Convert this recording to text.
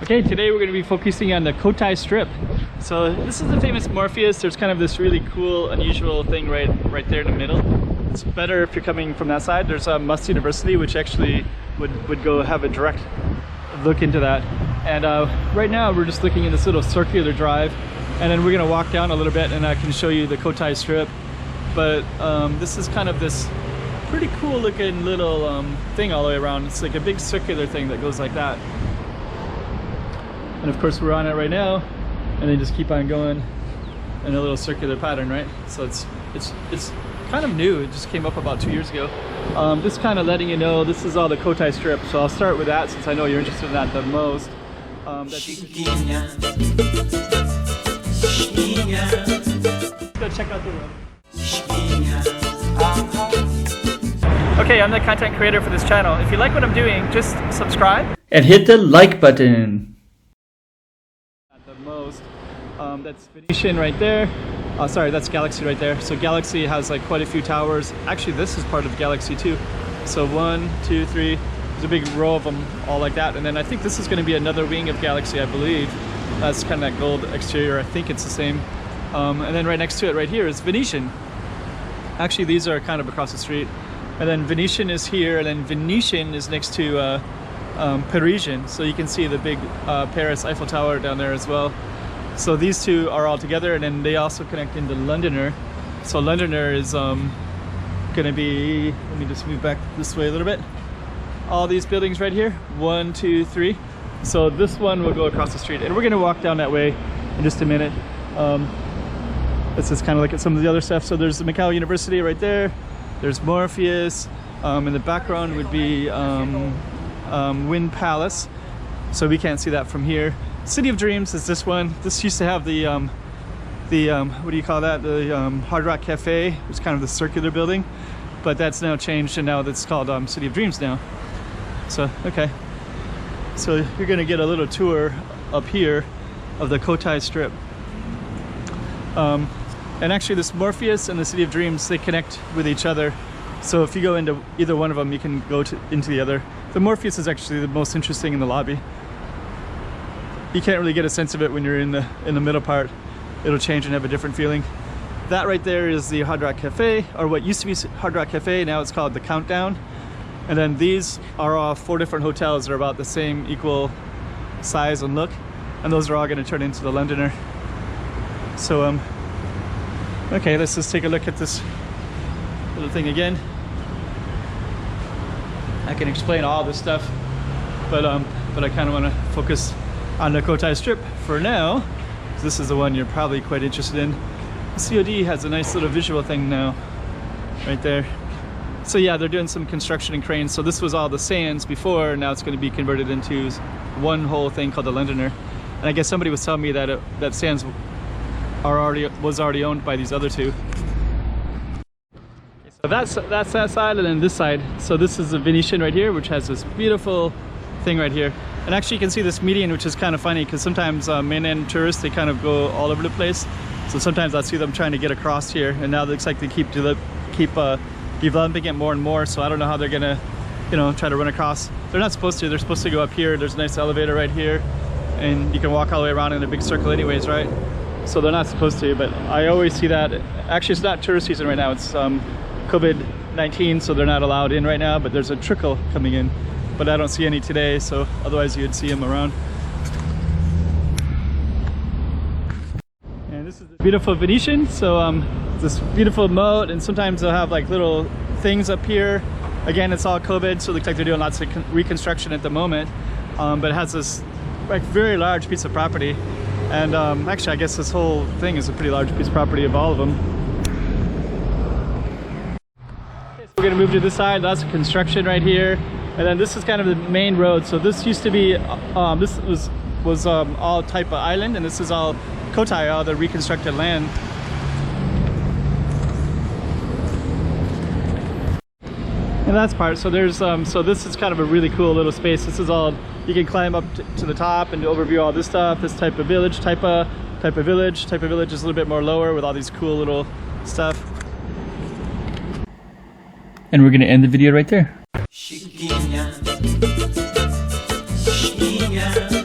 Okay, today we're going to be focusing on the Cotai Strip. So this is the famous Morpheus. There's kind of this really cool, unusual thing right there in the middle. It's better if you're coming from that side. There's Must University, which actually would go have a direct look into that. And right now we're just looking at this little circular drive, and then we're going to walk down a little bit and I can show you the Cotai Strip. But this is kind of this pretty cool looking little thing all the way around. It's like a big circular thing that goes like that. And of course we're on it right now, and then just keep on going in a little circular pattern, right? So it's kind of new. It just came up about 2 years ago. Just kind of letting you know this is all the Cotai Strip. So I'll start with that since I know you're interested in that the most. Let's go check out the room. Okay, I'm the content creator for this channel. If you like what I'm doing, just subscribe and hit the like button. That's Venetian right there. Sorry, that's Galaxy right there. So Galaxy has like quite a few towers. Actually, this is part of Galaxy too. So 1, 2, 3. There's a big row of them all like that. And then I think this is going to be another wing of Galaxy, I believe. That's kind of that gold exterior. I think it's the same. And then right next to it right here is Venetian. Actually, these are kind of across the street. And then Venetian is here, and then Venetian is next to Parisian. So you can see the big Paris Eiffel Tower down there as well. So these two are all together, and then they also connect into Londoner. So Londoner is gonna be, let me just move back this way a little bit. All these buildings right here, 1, 2, 3. So this one will go across the street, and we're gonna walk down that way in just a minute. Let's just kind of look at some of the other stuff. So there's the Macau University right there. There's Morpheus. In the background would be Wind Palace. So we can't see that from here. City of Dreams is this one. This used to have the what do you call that? The Hard Rock Cafe. It's kind of the circular building, but that's now changed, and now that's called City of Dreams now. So okay, so you're gonna get a little tour up here of the Cotai Strip. And actually, this Morpheus and the City of Dreams, they connect with each other. So if you go into either one of them, you can go into the other. The Morpheus is actually the most interesting in the lobby. You can't really get a sense of it when you're in the middle part. It'll change and have a different feeling. That right there is the Hard Rock Cafe, or what used to be Hard Rock Cafe. Now it's called the Countdown. And then these are all 4 different hotels. They're about the same equal size and look, and those are all going to turn into the Londoner. So okay, let's just take a look at this little thing again. I can explain all this stuff, but I kind of want to focus on the Cotai Strip for now. This is the one you're probably quite interested in. COD has a nice little visual thing now, right there. So yeah, they're doing some construction and cranes. So this was all the sands before, now it's going to be converted into one whole thing called the Londoner. And I guess somebody was telling me that that sands was already owned by these other two. So that's that side, and then this side. So this is the Venetian right here, which has this beautiful thing right here. And actually you can see this median, which is kind of funny because sometimes mainland tourists, they kind of go all over the place. So sometimes I see them trying to get across here, and now it looks like they keep developing it more and more. So I don't know how they're gonna, you know, try to run across. They're not supposed to. They're supposed to go up here. There's a nice elevator right here, and you can walk all the way around in a big circle anyways, right? So they're not supposed to, but I always see that. Actually, it's not tourist season right now. It's COVID-19, so they're not allowed in right now, but there's a trickle coming in. But I don't see any today, so otherwise you'd see them around. And this is the beautiful Venetian. So this beautiful moat, and sometimes they'll have like little things up here. Again, it's all COVID, so it looks like they're doing lots of reconstruction at the moment. But it has this like very large piece of property. And actually, I guess this whole thing is a pretty large piece of property of all of them. Okay, so we're gonna move to this side. Lots of construction right here. And then this is kind of the main road. So this used to be, this was all Taipa Island, and this is all Cotai, all the reconstructed land. And that's part. So there's, so this is kind of a really cool little space. This is all, you can climb up to the top and overview all this stuff. This type of village, Taipa Village. Taipa Village is a little bit more lower with all these cool little stuff. And we're gonna end the video right there. Chiquinha, Chiquinha.